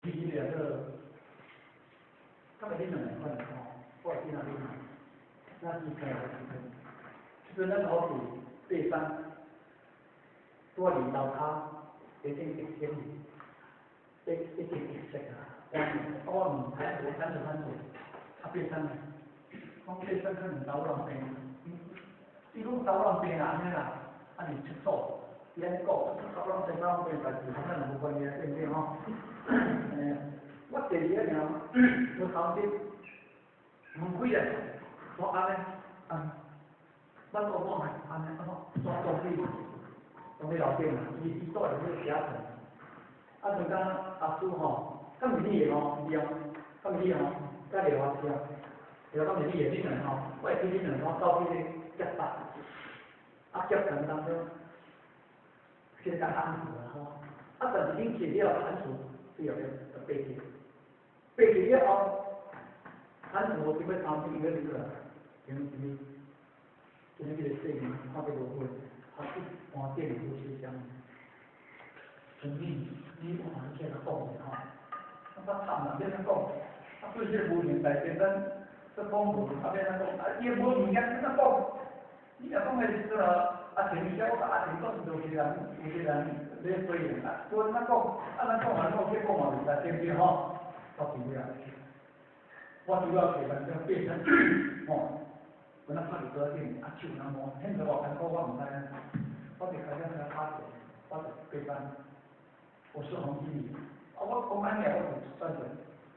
记忆的这个，他们领导人换的哦，我也经常领导，那是开了几分，就是那时候对山，多领导他，一定一天，一定一色啊，我唔睇我睇住翻做，他对山，我对山可能走浪病，一路走浪病啊，咩啦，啊你出手。人講走浪病，走浪病，但是可能冇關嘅，對唔對嗬？我第二樣，我考啲唔會嘅，我啱咧，乜都講係啱咧，做啲老師嘛，伊做係啲寫成，就講阿叔吼，咁唔理吼，咁唔理吼，咁嚟話寫，又咁唔理嘅啲人吼，我係啲人講到啲夾白，夾成當中。现在安抚了哈，但是并且要安抚是有的背景，背景了后，安抚就会产生一个这个，就是这个声音，它这个会，它是往电里头去讲，你往前讲的哈，他唱了变成讲，他对这无明白变成这公主，他变成讲，也无明白变成讲，你要讲的是这个。前小前都是有些人咧衰人啦，我咱讲，咱讲完我结果嘛袂使对不对吼？我主要，我主要是反正变成哦，我那拍的歌店手那么，现在我看过我唔知，我就开始跟他拍的，我就对班，我是红经理，我公安年我算是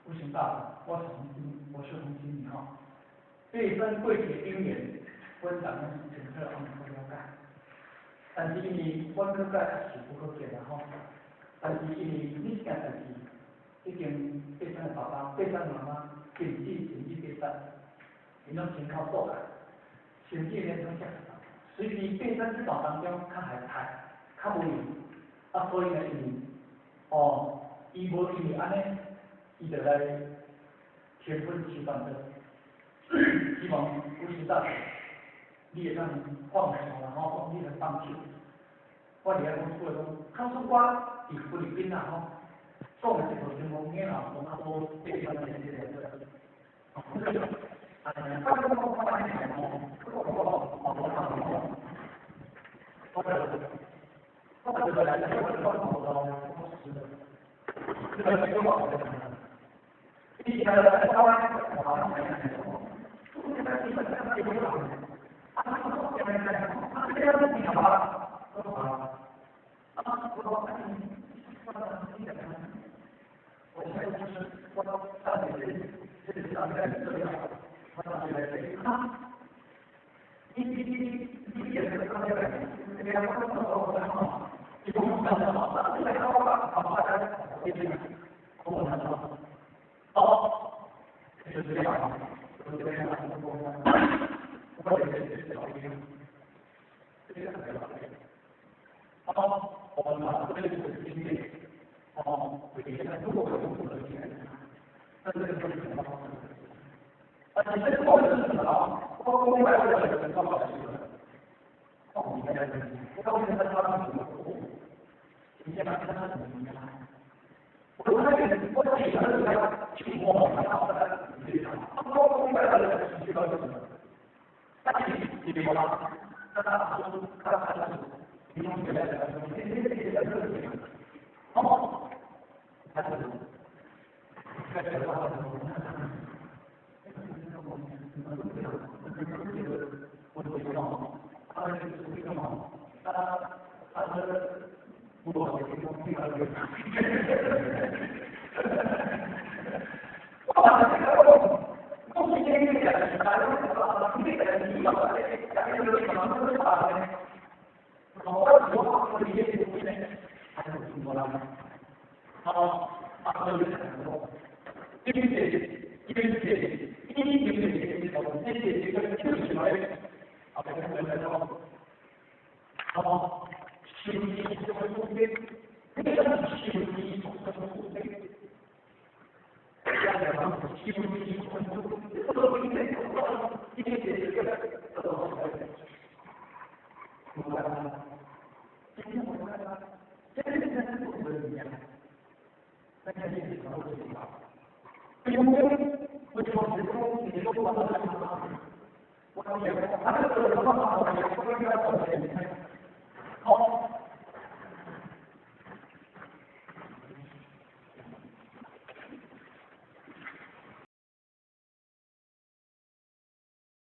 无形大的，我是红经理，我是红经理哈，对分贵铁兵员，分长的整个安排了解。但是因为我更加是不可见的吼，但是因为你件代志已经变成爸爸、变成妈妈、甚至变成，因拢全靠做来，甚至连种下，随时变成这道当中较害怕、较无用，所以呢，因为伊无因为安尼，伊就来天分去反正，希望不是大。你会当放手然后你来放手。我伫遐讲出来讲，告诉我伫菲律宾啊吼，讲的这个情况硬啊，我都对他们这些人的。天地是全部是一样。因为为什么时空你都不能看到？我也他这个什么好，也不会让我们